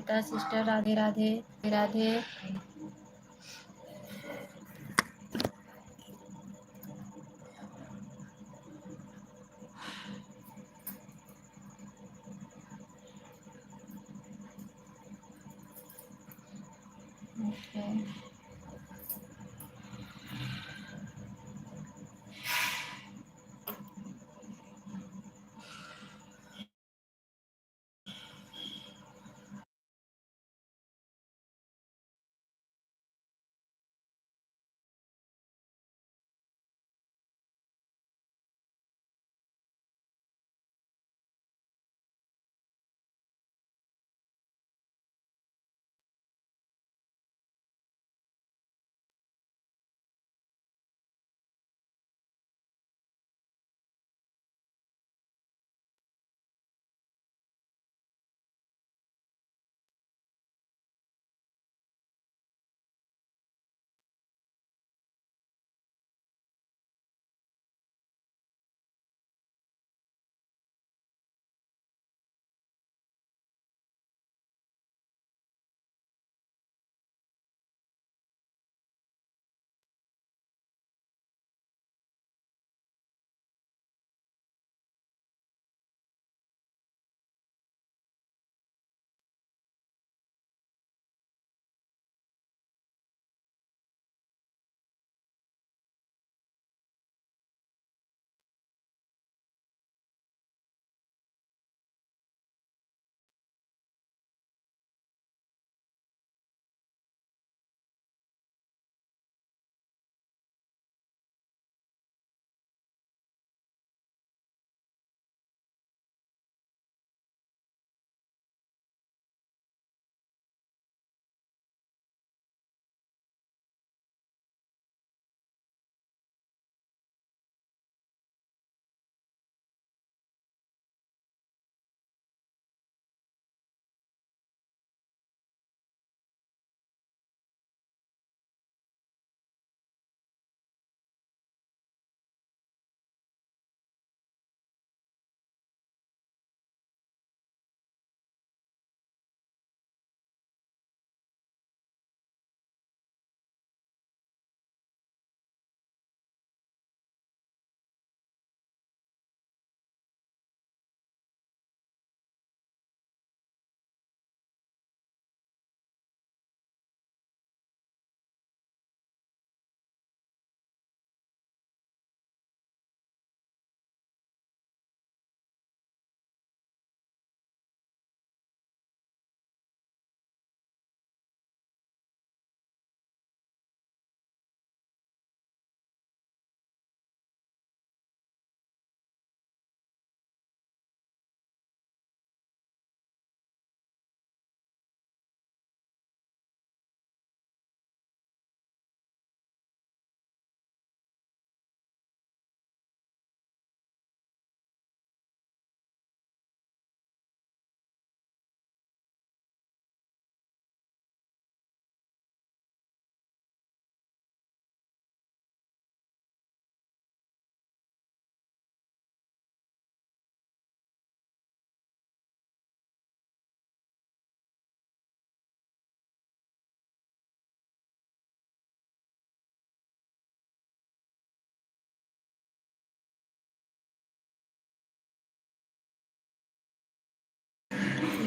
Shweta sister, Radhe Radhe Radhe. Okay,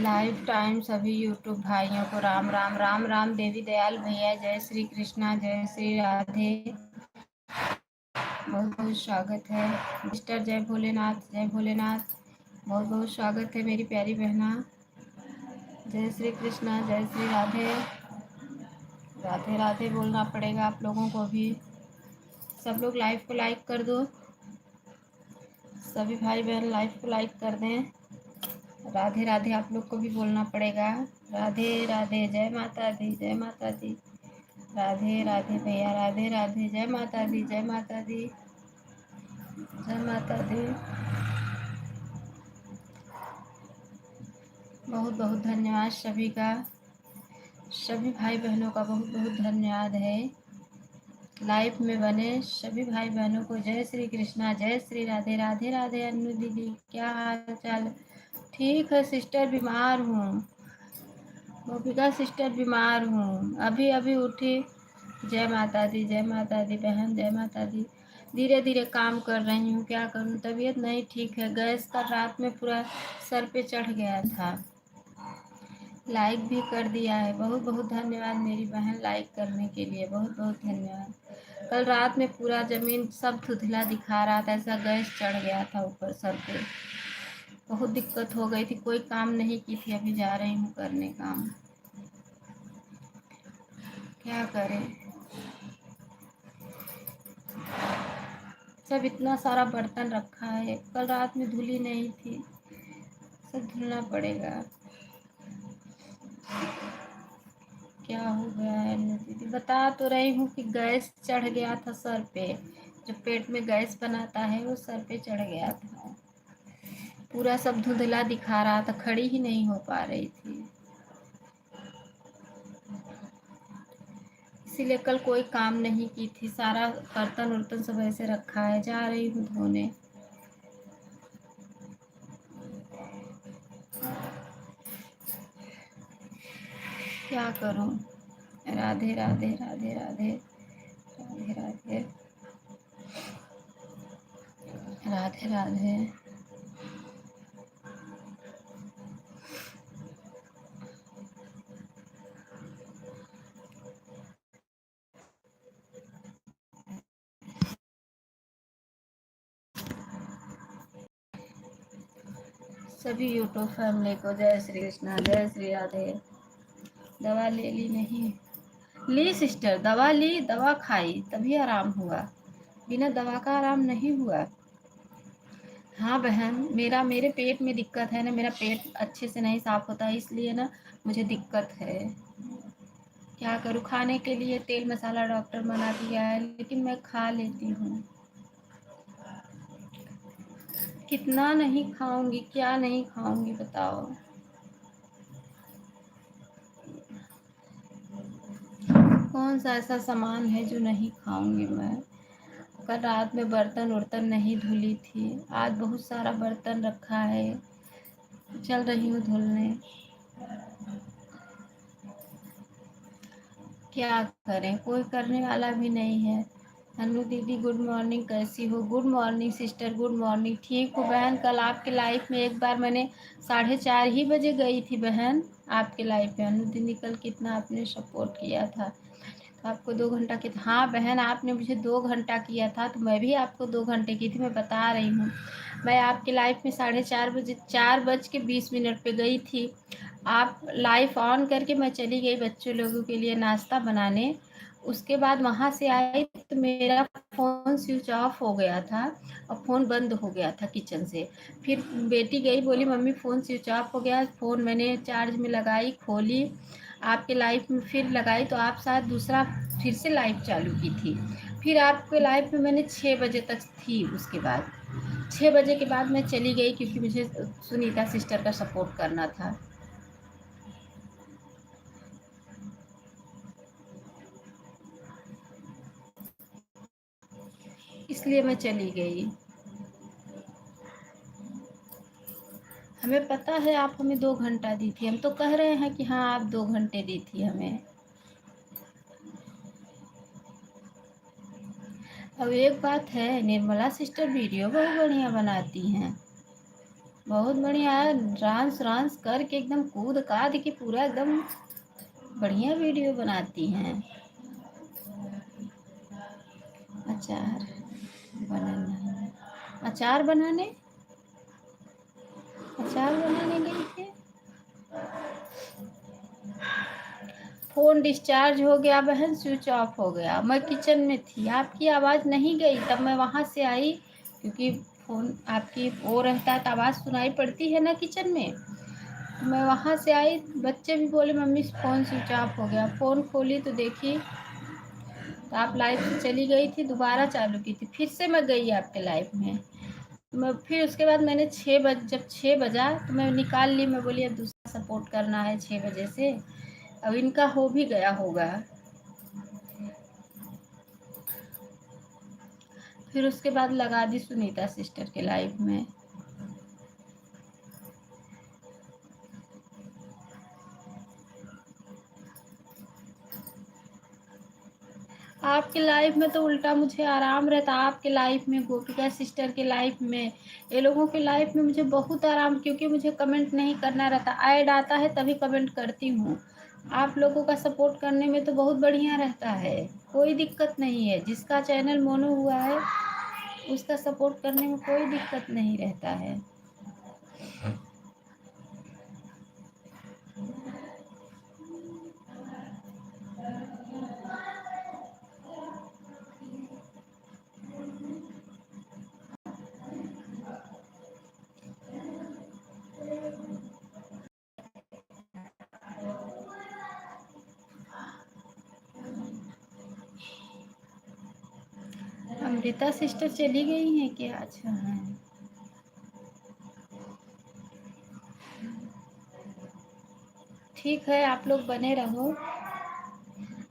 life time सभी YouTube भाइयों को राम राम राम राम। देवी दयाल भैया, जय श्री कृष्णा, जय श्री राधे, बहुत बहुत स्वागत है। मिस्टर जय भोलेनाथ, जय भोलेनाथ, बहुत बहुत स्वागत है मेरी प्यारी बहना। जय श्री कृष्णा, जय श्री राधे, राधे राधे बोलना पड़ेगा आप लोगों को भी। सब लोग लाइव को लाइक कर दो, सभी भाई बहन लाइव को लाइक कर दें। राधे राधे आप लोग को भी बोलना पड़ेगा। राधे राधे, जय माता दी, जय माता दी। राधे राधे भैया, राधे राधे, जय माता दी, जय माता दी, जय माता दी। बहुत बहुत धन्यवाद सभी का, सभी भाई बहनों का बहुत बहुत धन्यवाद है। लाइव में बने सभी भाई बहनों को जय श्री कृष्णा, जय श्री राधे, राधे राधे। अन्नू दीदी क्या हाल चाल? ठीक है सिस्टर, बीमार हूँ। गोपिका सिस्टर बीमार हूँ, अभी अभी उठी। जय माता दी, जय माता दी बहन, जय माता दी। धीरे धीरे काम कर रही हूँ, क्या करूँ, तबीयत नहीं ठीक है। गैस का रात में पूरा सर पे चढ़ गया था। लाइक भी कर दिया है, बहुत बहुत धन्यवाद मेरी बहन लाइक करने के लिए, बहुत बहुत धन्यवाद। कल रात में पूरा ज़मीन सब धुंधला दिखा रहा था, ऐसा गैस चढ़ गया था ऊपर सर पे। बहुत दिक्कत हो गई थी, कोई काम नहीं की थी, अभी जा रही हूँ करने काम। क्या करें, सब इतना सारा बर्तन रखा है, कल रात में धुली नहीं थी, सब धुलना पड़ेगा। क्या हो गया है दीदी, बता तो रही हूँ कि गैस चढ़ गया था सर पे, जो पेट में गैस बनाता है वो सर पे चढ़ गया था। पूरा सब धुंधला दिखा रहा था, खड़ी ही नहीं हो पा रही थी, इसीलिए कल कोई काम नहीं की थी। सारा बर्तन उर्तन सब ऐसे रखा है, जा रही हूँ धोने। क्या करूँ। राधे राधे राधे राधे राधे राधे राधे राधे। सभी यूट्यूब फैमिली को जय श्री कृष्णा, जय श्री राधे। दवा ले ली नहीं? ली सिस्टर, दवा ली, दवा खाई तभी आराम हुआ, बिना दवा का आराम नहीं हुआ। हाँ बहन, मेरे पेट में दिक्कत है ना, मेरा पेट अच्छे से नहीं साफ होता है, इसलिए ना मुझे दिक्कत है। क्या करूँ, खाने के लिए तेल मसाला डॉक्टर मना दिया है, लेकिन मैं खा लेती हूँ। कितना नहीं खाऊंगी, क्या नहीं खाऊंगी बताओ। कौन सा ऐसा सामान है जो नहीं खाऊंगी मैं। कल रात में बर्तन उर्तन नहीं धुली थी, आज बहुत सारा बर्तन रखा है, चल रही हूँ धुलने। क्या करें, कोई करने वाला भी नहीं है। अनु दीदी गुड मॉर्निंग, कैसी हो? Good morning sister, good morning. ठीक हो बहन, कल आपके लाइफ में एक बार मैंने 4:30 ही बजे गई थी बहन आपके लाइफ में। अनु दीदी कल कितना आपने सपोर्ट किया था, तो आपको 2 घंटा की, हाँ बहन आपने मुझे 2 घंटा किया था, तो मैं भी आपको 2 घंटे की थी, मैं बता रही हूँ। मैं आपके लाइफ में 4:30 बजे, 4:20 पे गई थी। आप लाइफ ऑन करके मैं चली गई बच्चों लोगों के लिए नाश्ता बनाने। उसके बाद वहाँ से आई तो मेरा फ़ोन स्विच ऑफ हो गया था और फ़ोन बंद हो गया था किचन से। फिर बेटी गई, बोली मम्मी फ़ोन स्विच ऑफ हो गया। फ़ोन मैंने चार्ज में लगाई, खोली, आपके लाइफ में फिर लगाई, तो आप शायद दूसरा फिर से लाइव चालू की थी। फिर आपके लाइव में मैंने 6 बजे तक थी। उसके बाद 6 बजे के बाद मैं चली गई, क्योंकि मुझे सुनीता सिस्टर का सपोर्ट करना था, इसलिए मैं चली गई। हमें पता है आप हमें 2 घंटा दी थी, हम तो कह रहे हैं कि हाँ आप 2 घंटे दी थी हमें। अब एक बात है, निर्मला सिस्टर वीडियो बहुत बढ़िया बनाती हैं, बहुत बढ़िया। डांस वांस करके एकदम कूद काद के पूरा एकदम बढ़िया वीडियो बनाती हैं। अचार बनाना, अचार बनाने, अचार बनाने गई थे। फ़ोन डिस्चार्ज हो गया बहन, स्विच ऑफ हो गया, मैं किचन में थी, आपकी आवाज़ नहीं गई, तब मैं वहाँ से आई, क्योंकि फ़ोन आपकी वो रहता है तो आवाज़ सुनाई पड़ती है ना किचन में। तो मैं वहाँ से आई, बच्चे भी बोले मम्मी फ़ोन स्विच ऑफ हो गया। फ़ोन खोली तो देखी तो आप लाइव से चली गई थी, दोबारा चालू की थी, फिर से मैं गई आपके लाइव में। मैं फिर उसके बाद मैंने जब 6 बजा तो मैं निकाल ली, मैं बोली अब दूसरा सपोर्ट करना है 6 बजे से, अब इनका हो भी गया होगा। फिर उसके बाद लगा दी सुनीता सिस्टर के लाइव में। आपके लाइफ में तो उल्टा मुझे आराम रहता, आपके लाइफ में, गोपिका सिस्टर के लाइफ में, ये लोगों के लाइफ में मुझे बहुत आराम, क्योंकि मुझे कमेंट नहीं करना रहता, ऐड आता है तभी कमेंट करती हूँ। आप लोगों का सपोर्ट करने में तो बहुत बढ़िया रहता है, कोई दिक्कत नहीं है। जिसका चैनल मोनो हुआ है उसका सपोर्ट करने में कोई दिक्कत नहीं रहता है। अमृता सिस्टर चली गई हैं क्या? अच्छा है। ठीक है, आप लोग बने रहो,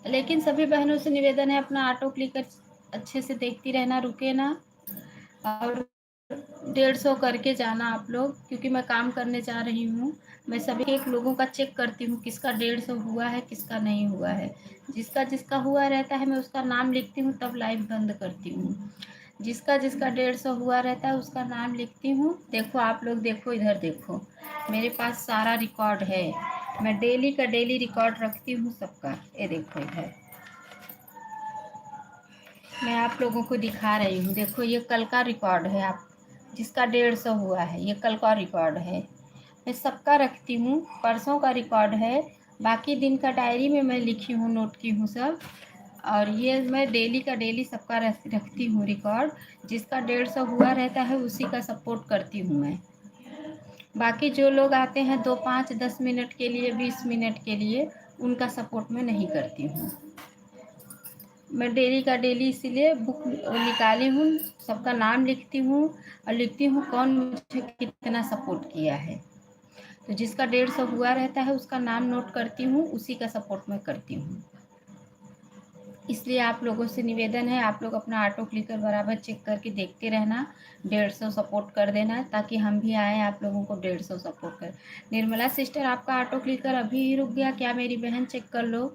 लेकिन सभी बहनों से निवेदन है अपना ऑटो क्लिकर अच्छे से देखती रहना, रुके ना। और 150 करके जाना आप लोग, क्योंकि मैं काम करने जा रही हूँ। मैं सभी एक लोगों का चेक करती हूँ किसका 150 हुआ है किसका नहीं हुआ है। जिसका जिसका हुआ रहता है मैं उसका नाम लिखती हूँ, तब लाइव बंद करती हूँ। जिसका जिसका 150 हुआ रहता है उसका नाम लिखती हूँ। देखो आप लोग, देखो इधर देखो, मेरे पास सारा रिकॉर्ड है। मैं डेली का डेली रिकॉर्ड रखती हूँ सबका। ये देखो इधर मैं आप लोगों को दिखा रही हूँ। देखो ये कल का रिकॉर्ड है, आप जिसका 150 हुआ है ये कल का रिकॉर्ड है। मैं सबका रखती हूँ, परसों का रिकॉर्ड है, बाकी दिन का डायरी में मैं लिखी हूँ, नोट की हूँ सब। और ये मैं डेली का डेली सबका रखती हूँ रिकॉर्ड। जिसका 150 हुआ रहता है उसी का सपोर्ट करती हूँ मैं। बाकी जो लोग आते हैं 2 5 10 मिनट के लिए, 20 मिनट के लिए, उनका सपोर्ट मैं नहीं करती हूँ। मैं डेली का डेली इसीलिए बुक निकाली हूँ, सबका नाम लिखती हूँ और लिखती हूँ कौन मुझे कितना सपोर्ट किया है। तो जिसका 150 हुआ रहता है उसका नाम नोट करती हूँ, उसी का सपोर्ट मैं करती हूँ। इसलिए आप लोगों से निवेदन है, आप लोग अपना ऑटो क्लिकर बराबर चेक करके देखते रहना। 150 सपोर्ट कर देना ताकि हम भी आए आप लोगों को 150 सपोर्ट कर। निर्मला सिस्टर, आपका ऑटो क्लिकर अभी ही रुक गया क्या मेरी बहन? चेक कर लो,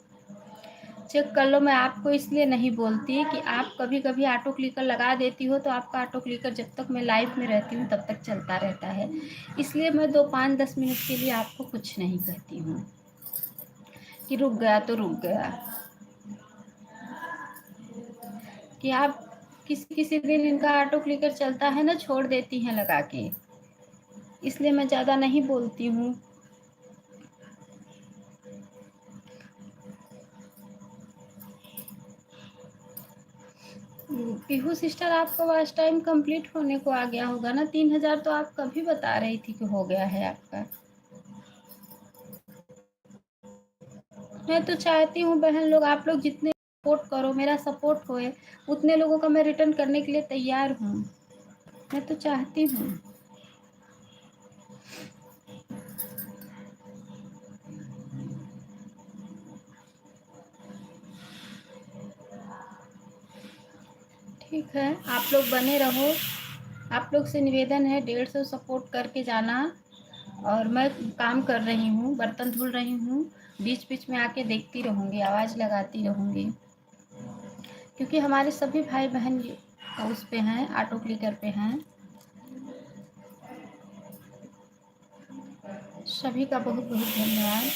चेक कर लो। मैं आपको इसलिए नहीं बोलती कि आप कभी कभी ऑटो क्लिकर लगा देती हो, तो आपका ऑटो क्लिकर जब तक मैं लाइव में रहती हूँ तब तक चलता रहता है। इसलिए मैं 2 5 10 मिनट के लिए आपको कुछ नहीं कहती हूँ कि रुक गया तो रुक गया। कि आप किसी किसी दिन इनका ऑटो क्लिकर चलता है ना, छोड़ देती हैं लगा के, इसलिए मैं ज़्यादा नहीं बोलती हूँ। पीहू सिस्टर, आपका वॉच टाइम कंप्लीट होने को आ गया होगा ना? 3000 तो आप कभी बता रही थी कि हो गया है आपका। मैं तो चाहती हूँ बहन लोग, आप लोग जितने सपोर्ट करो, मेरा सपोर्ट होए, उतने लोगों का मैं रिटर्न करने के लिए तैयार हूँ। मैं तो चाहती हूँ। ठीक है, आप लोग बने रहो। आप लोग से निवेदन है 150 सपोर्ट करके जाना। और मैं काम कर रही हूँ, बर्तन धुल रही हूँ, बीच बीच में आके देखती रहूँगी, आवाज़ लगाती रहूँगी, क्योंकि हमारे सभी भाई बहन उस पे हैं, ऑटो क्लिकर पे हैं। सभी का बहुत बहुत धन्यवाद।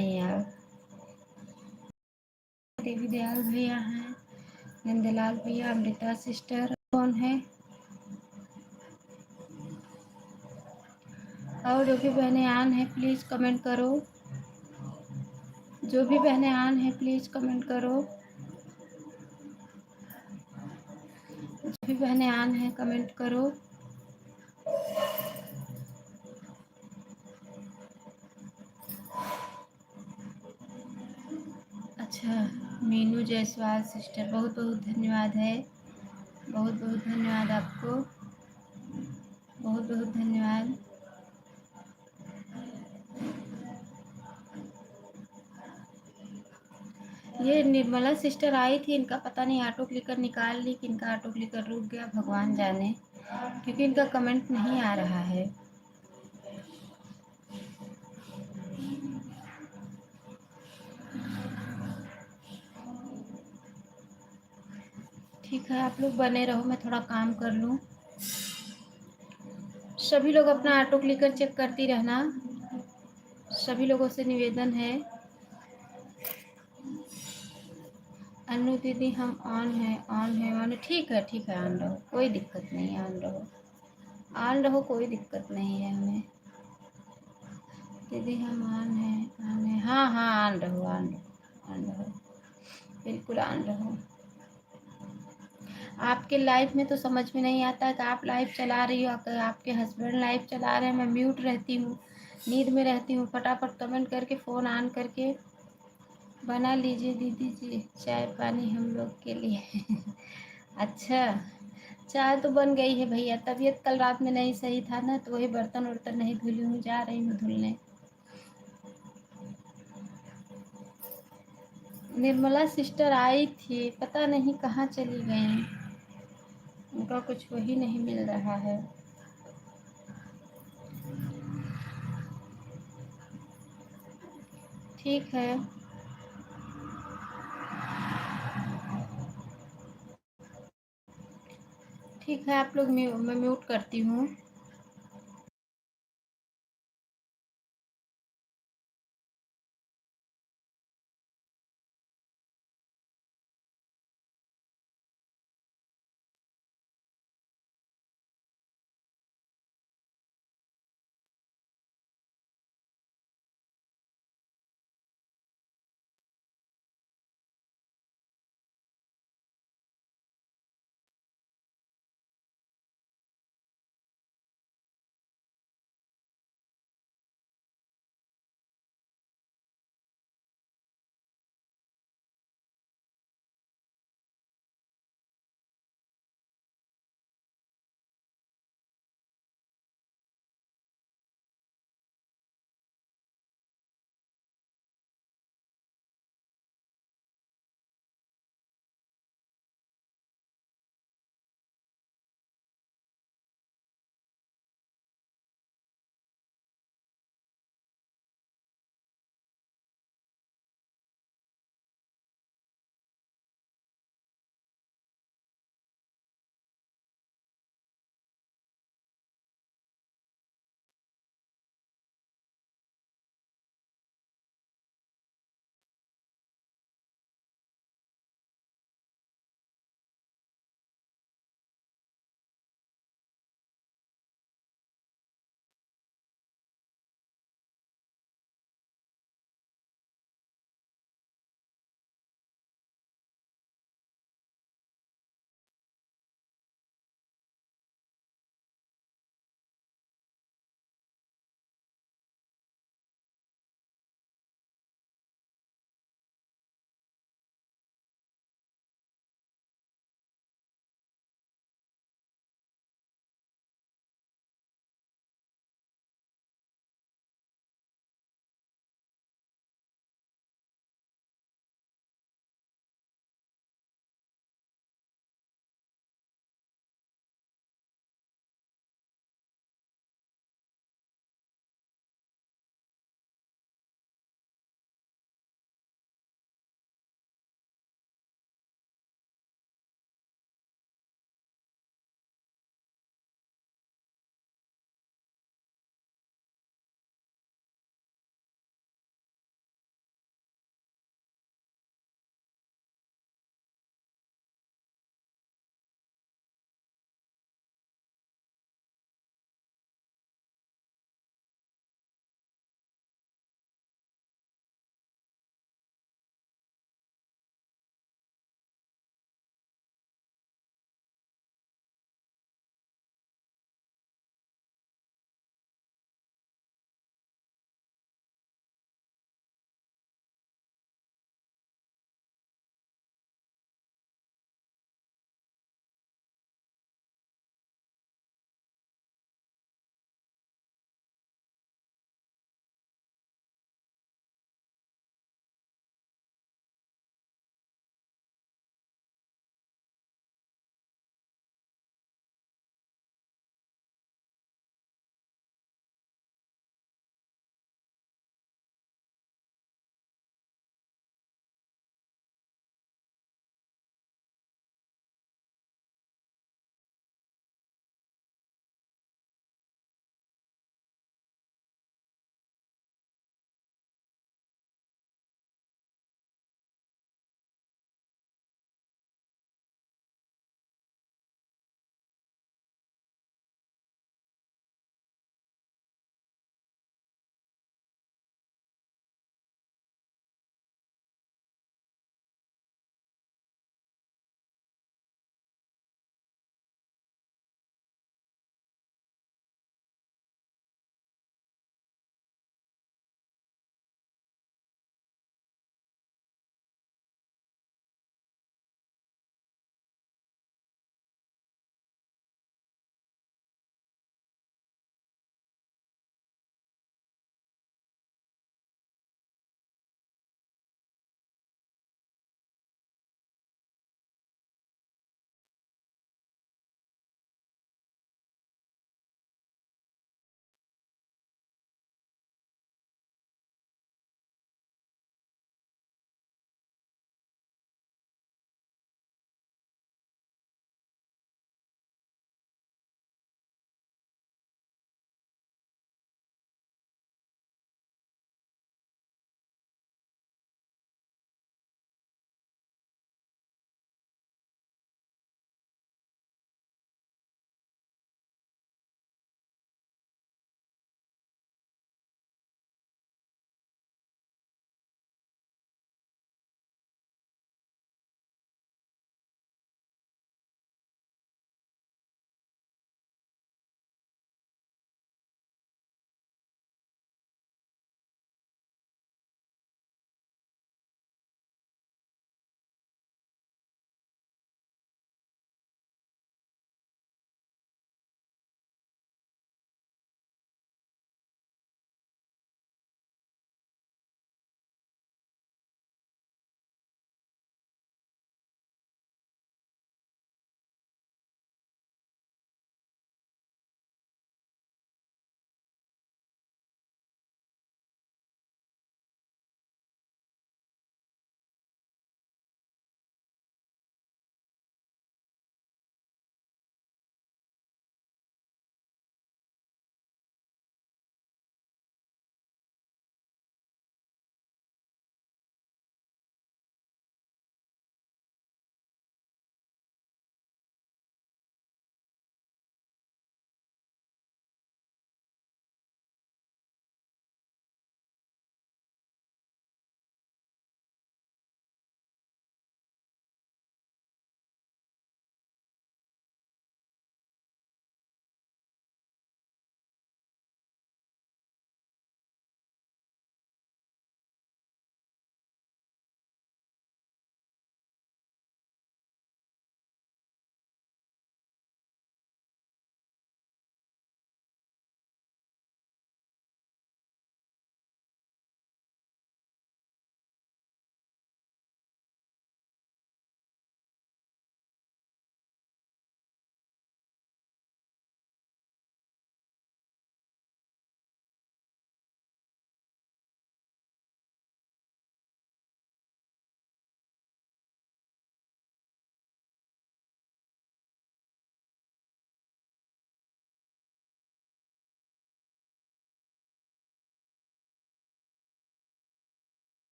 भैया, देवी दयाल भैया हैं, नंदलाल भैया, अमृता सिस्टर, कौन है और जो भी बहनें आन है प्लीज़ कमेंट करो। जो भी बहनें आन है प्लीज़ कमेंट करो। जो भी बहनें आन है कमेंट करो। अच्छा, मीनू जायसवाल सिस्टर, बहुत बहुत धन्यवाद है, बहुत बहुत धन्यवाद आपको, बहुत बहुत धन्यवाद। ये निर्मला सिस्टर आई थी, इनका पता नहीं ऑटो क्लिकर निकाल ली कि इनका ऑटो क्लिकर रुक गया, भगवान जाने, क्योंकि इनका कमेंट नहीं आ रहा है। ठीक है, आप लोग बने रहो, मैं थोड़ा काम कर लूँ। सभी लोग अपना ऑटो क्लिकर चेक करती रहना, सभी लोगों से निवेदन है। अनु दीदी हम ऑन है, ऑन है, ऑन है, ठीक है, ठीक है, ऑन रहो, कोई दिक्कत नहीं है, ऑन रहो, ऑन रहो, कोई दिक्कत नहीं है हमें। दीदी हम ऑन है, ऑन है, हाँ हाँ, ऑन रहो, ऑन रहो, ऑन रहो, बिल्कुल ऑन रहो। आपके लाइफ में तो समझ में नहीं आता कि आप लाइव चला रही हो, अगर आपके हस्बैंड लाइव चला रहे हैं, मैं म्यूट रहती हूँ, नींद में रहती हूँ, फटाफट कमेंट करके फ़ोन ऑन करके बना लीजिए दीदी जी चाय पानी हम लोग के लिए। अच्छा, चाय तो बन गई है भैया, तबीयत कल रात में नहीं सही था ना, तो वही बर्तन वर्तन नहीं धुली हूँ, जा रही हूँ धुलने। निर्मला सिस्टर आई थी, पता नहीं कहाँ चली गई, उनका कुछ वही नहीं मिल रहा है। ठीक है, ठीक है, आप लोग मैं म्यूट करती हूँ।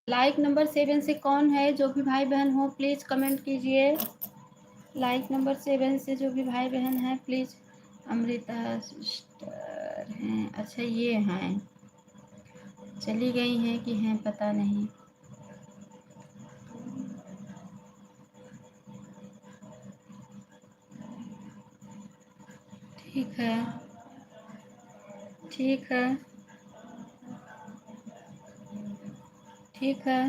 लाइक नंबर 7 से कौन है? जो भी भाई बहन हो प्लीज़ कमेंट कीजिए। लाइक नंबर 7 से जो भी भाई बहन है प्लीज़। अमृता सिस्टर हैं, अच्छा ये हैं, चली गई हैं कि हैं पता नहीं। ठीक है, ठीक है, ठीक है।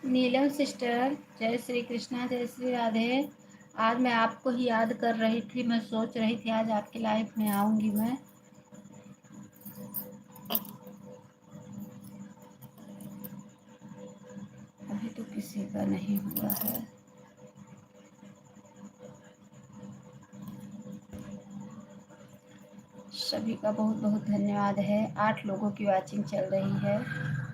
नीलम सिस्टर, जय श्री कृष्णा, जय श्री राधे। आज मैं आपको ही याद कर रही थी, मैं सोच रही थी आज आपकी लाइफ में आऊंगी मैं। अभी तो किसी का नहीं हुआ है। सभी का बहुत बहुत धन्यवाद है। 8 लोगों की वॉचिंग चल रही है।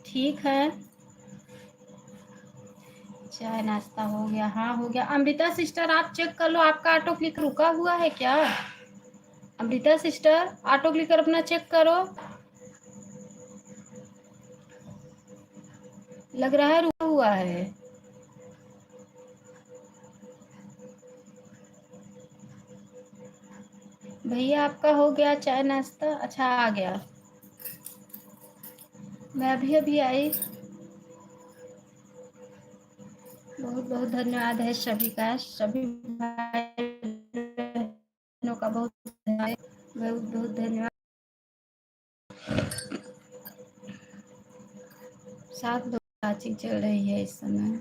ठीक है, चाय नाश्ता हो गया? हाँ हो गया। अमृता सिस्टर आप चेक कर लो, आपका ऑटो क्लिक रुका हुआ है क्या? अमृता सिस्टर ऑटो क्लिकर अपना चेक करो, लग रहा है रुका हुआ है। भैया आपका हो गया चाय नाश्ता? अच्छा आ गया, मैं अभी अभी आई। बहुत बहुत धन्यवाद है सभी का, सभी भाई बहनों का बहुत धन्यवाद, बहुत बहुत धन्यवाद। साथ दो मैचिंग चल रही है इस समय।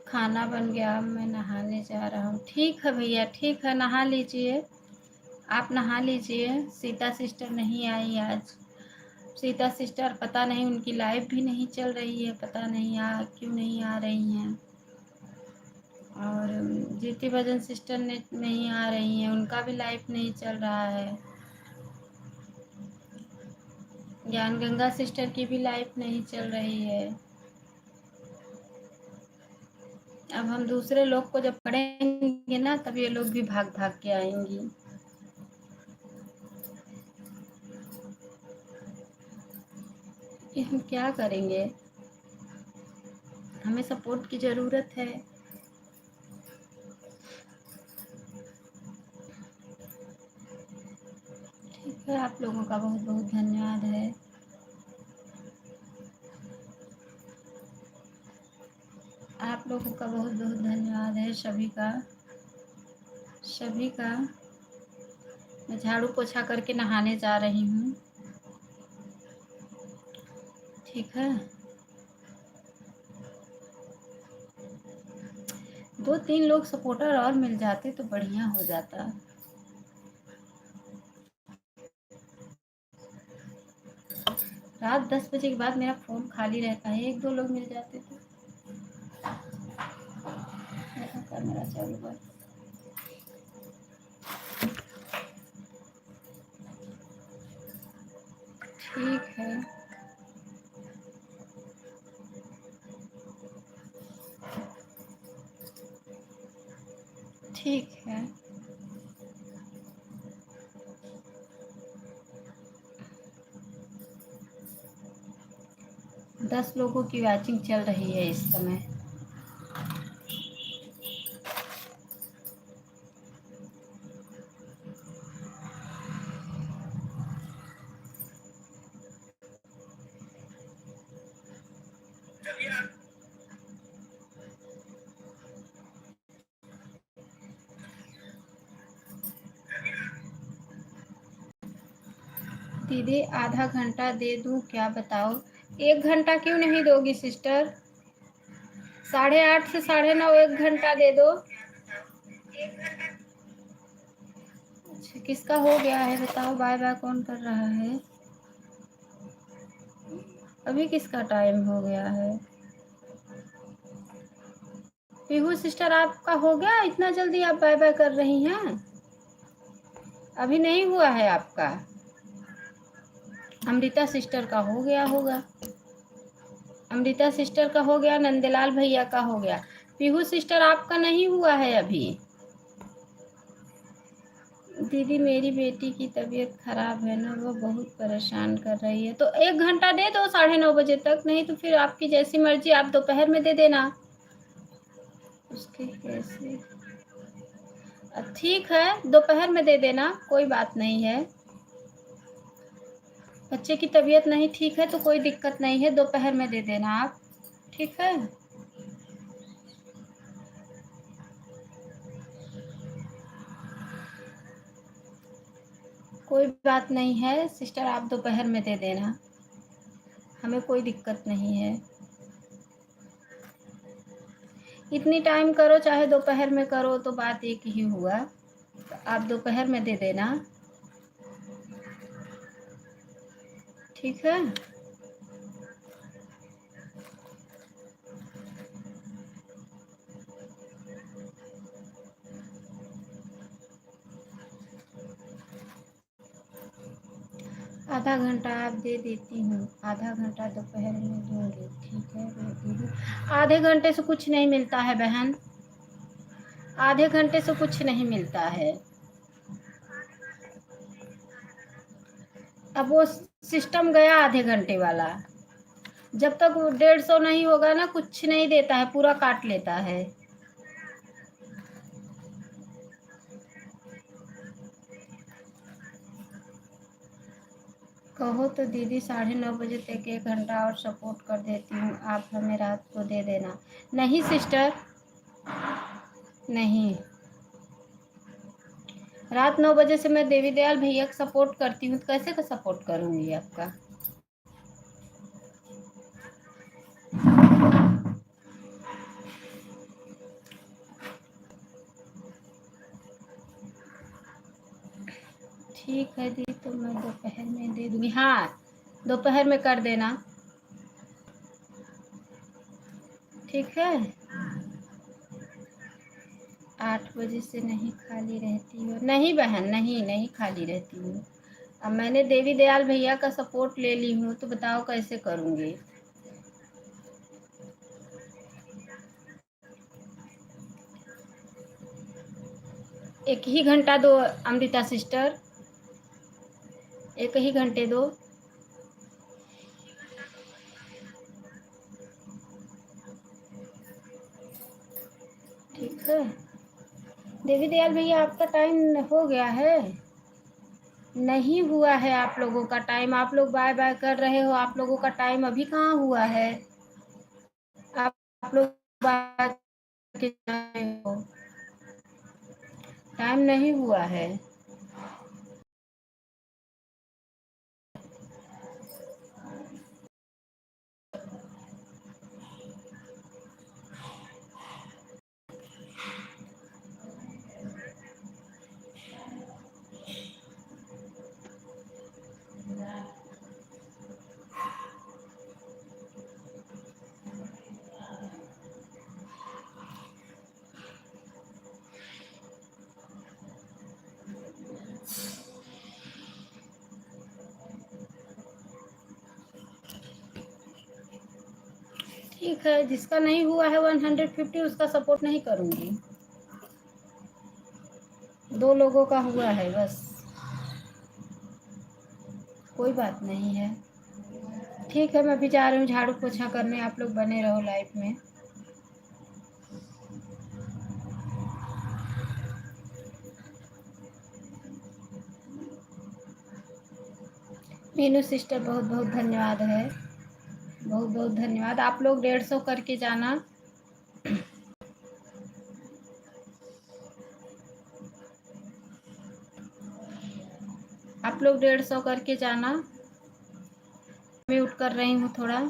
खाना बन गया, मैं नहाने जा रहा हूँ। ठीक है भैया, ठीक है, नहा लीजिए, आप नहा लीजिए। सीता सिस्टर नहीं आई आज। सीता सिस्टर पता नहीं, उनकी लाइव भी नहीं चल रही है, पता नहीं क्यों नहीं आ रही हैं। और जीती भजन सिस्टर ने नहीं आ रही हैं, उनका भी लाइव नहीं चल रहा है। ज्ञान गंगा सिस्टर की भी लाइफ नहीं चल रही है। अब हम दूसरे लोग को जब पढ़ेंगे ना, तब ये लोग भी भाग भाग के आएंगी। कि हम क्या करेंगे, हमें सपोर्ट की ज़रूरत है। ठीक है, आप लोगों का बहुत बहुत धन्यवाद है। आप लोगों का बहुत बहुत धन्यवाद है, सभी का, सभी का। मैं झाड़ू पोछा करके नहाने जा रही हूँ। ठीक है, 2-3 लोग सपोर्टर और मिल जाते तो बढ़िया हो जाता। रात 10 बजे के बाद मेरा फ़ोन खाली रहता है, 1-2 लोग मिल जाते तो। मेरा चालू है। ठीक है, ठीक है। 10 लोगों की वॉचिंग चल रही है इस समय। दीदी आधा घंटा दे दूं क्या, बताओ? 1 घंटा क्यों नहीं दोगी सिस्टर? 8:30 से 9:30 1 घंटा दे दो। अच्छा, किसका हो गया है बताओ? बाय बाय कौन कर रहा है? अभी किसका टाइम हो गया है? पीहू सिस्टर आपका हो गया? इतना जल्दी आप बाय बाय कर रही हैं? अभी नहीं हुआ है आपका? अमृता सिस्टर का हो गया होगा। अमृता सिस्टर का हो गया, नंदलाल भैया का हो गया। पीहू सिस्टर आपका नहीं हुआ है अभी। दीदी मेरी बेटी की तबीयत खराब है ना, वो बहुत परेशान कर रही है। तो 1 घंटा दे दो 9:30 बजे तक, नहीं तो फिर आपकी जैसी मर्जी, आप दोपहर में दे देना। उसके कैसे? ठीक है, दोपहर में दे देना, कोई बात नहीं है। बच्चे की तबीयत नहीं ठीक है तो कोई दिक्कत नहीं है, दोपहर में दे देना आप। ठीक है, कोई बात नहीं है सिस्टर, आप दोपहर में दे देना, हमें कोई दिक्कत नहीं है। इतनी टाइम करो चाहे दोपहर में करो तो बात एक ही हुआ। तो आप दोपहर में दे देना, ठीक है। आधा घंटा आप दे देती हूँ, आधा घंटा दोपहर में दूँगी, ठीक है मैं दे दूँ। आधे घंटे से कुछ नहीं मिलता है बहन, आधे घंटे से कुछ नहीं मिलता है। अब वो सिस्टम गया आधे घंटे वाला, जब तक वो 150 नहीं होगा ना कुछ नहीं देता है, पूरा काट लेता है। कहो तो दीदी 9:30 बजे तक 1 घंटा और सपोर्ट कर देती हूँ, आप हमें रात को दे देना। नहीं सिस्टर, नहीं, रात 9 बजे से मैं देवी दयाल भैया का सपोर्ट करती हूँ, तो कैसे का सपोर्ट करूँगी आपका। ठीक है दी, तो मैं दोपहर में दे दूँगी। हाँ, दोपहर में कर देना, ठीक है। 8 बजे से नहीं खाली रहती हो? नहीं बहन, नहीं नहीं खाली रहती हूँ। अब मैंने देवी दयाल भैया का सपोर्ट ले ली हूँ, तो बताओ कैसे करूँगी। एक ही घंटा दो अमृता सिस्टर, एक ही घंटे दो। ठीक है देवी दयाल भैया, आपका टाइम हो गया है, नहीं हुआ है आप लोगों का टाइम। आप लोग बाय बाय कर रहे हो, आप लोगों का टाइम अभी कहाँ हुआ है। आप लोग बाय के जा रहे हो, टाइम नहीं हुआ है। ठीक है, जिसका नहीं हुआ है 150 उसका सपोर्ट नहीं करूँगी। 2 लोगों का हुआ है बस, कोई बात नहीं है। ठीक है, मैं भी जा रही हूँ झाड़ू पोछा करने, आप लोग बने रहो लाइफ में। मीनू सिस्टर बहुत बहुत धन्यवाद है, बहुत बहुत धन्यवाद। आप लोग 150 करके जाना, आप लोग 150 करके जाना। म्यूट कर रही हूँ थोड़ा।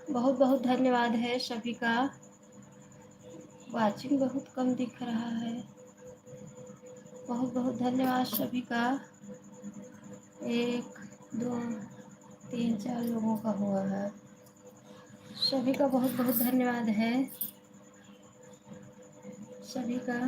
बहुत बहुत धन्यवाद है सभी का। वाचिंग बहुत कम दिख रहा है। बहुत बहुत धन्यवाद सभी का। 1 2 3 4 लोगों का हुआ है। सभी का बहुत बहुत धन्यवाद है सभी का।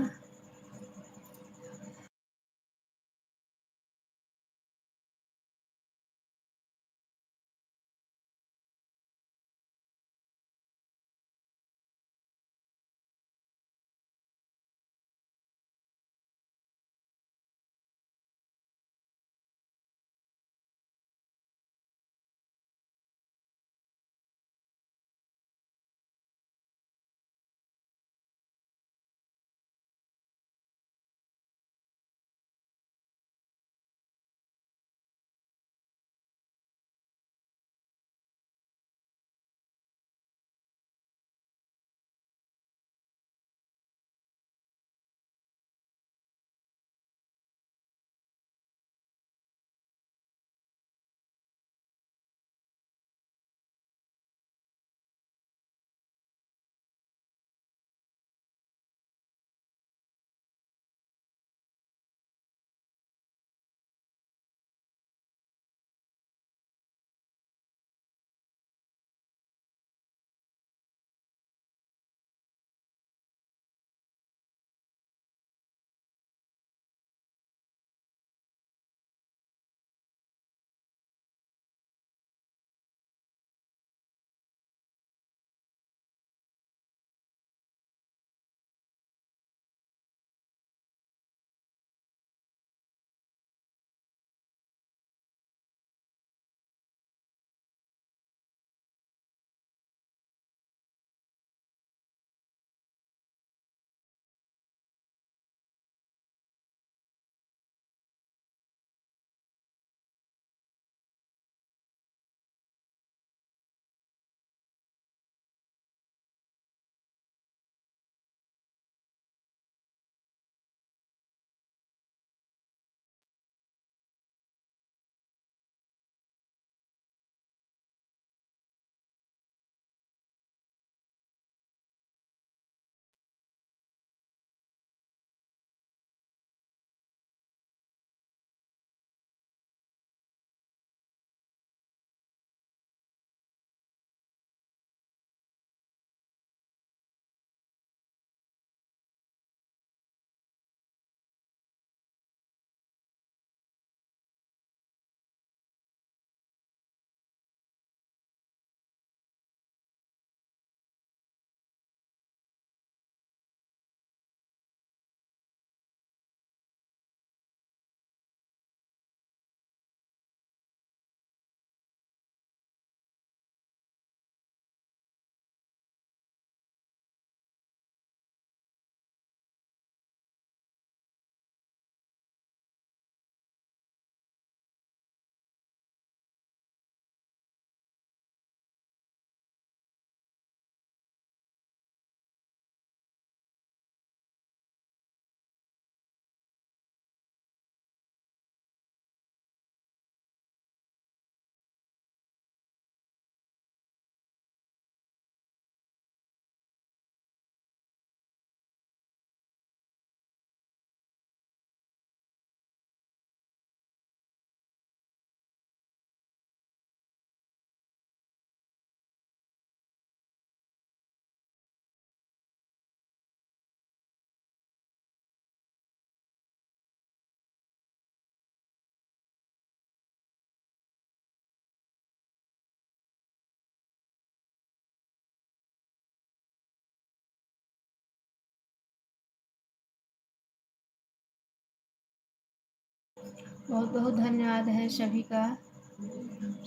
बहुत बहुत धन्यवाद है सभी का।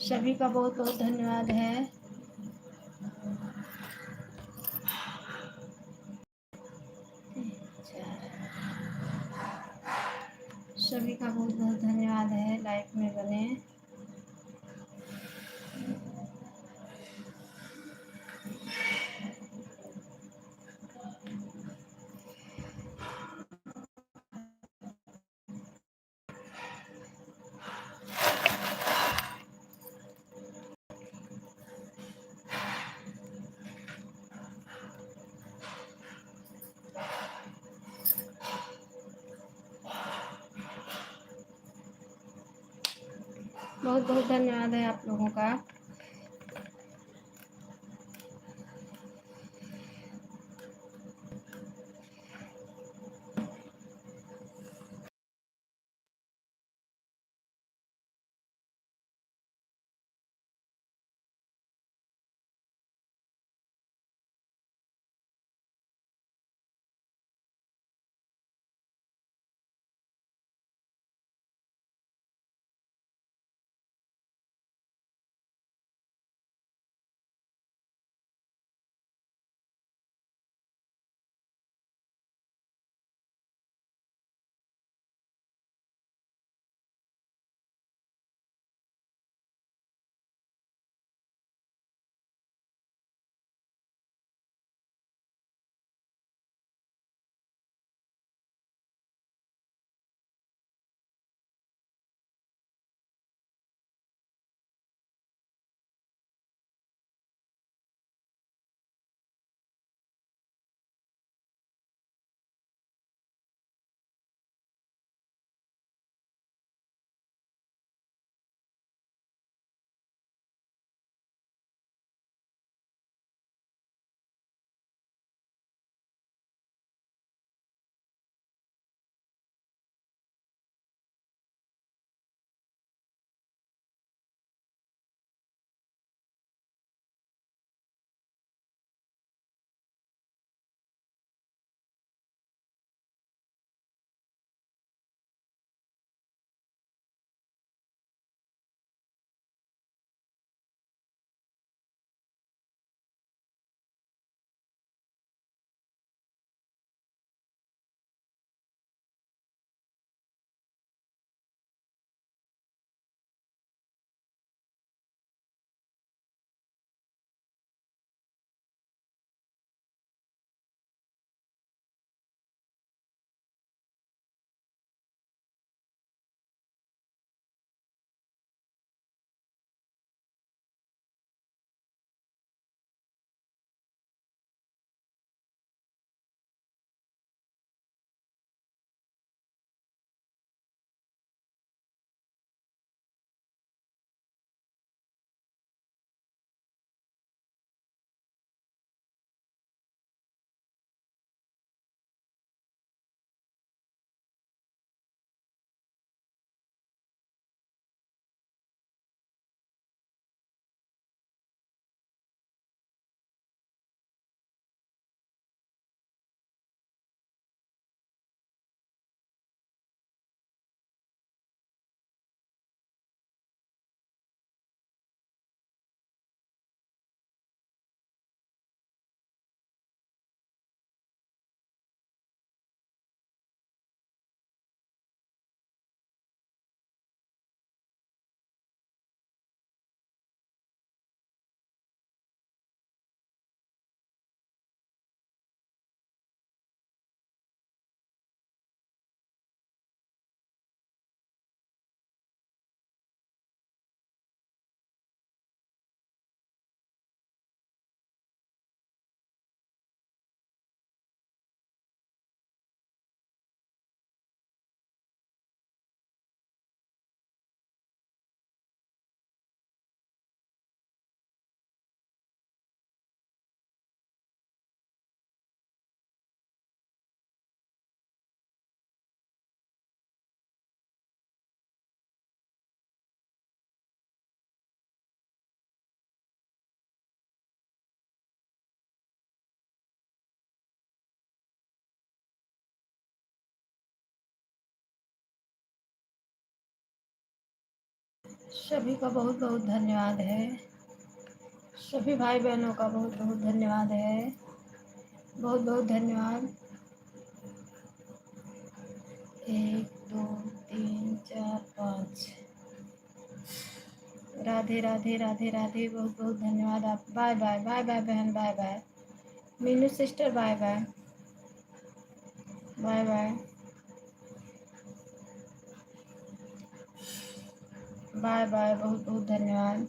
सभी का बहुत बहुत धन्यवाद है। सभी का बहुत बहुत धन्यवाद है लाइफ में बने। बहुत बहुत धन्यवाद है आप लोगों का। सभी का बहुत बहुत धन्यवाद है। सभी भाई बहनों का बहुत बहुत धन्यवाद है। बहुत बहुत धन्यवाद। 1 2 3 4 5। राधे राधे राधे राधे। बहुत बहुत धन्यवाद आप। बाय बाय बाय बाय बहन। Bye bye Meenu sister. Bye bye bye bye bye bye. बहुत बहुत धन्यवाद।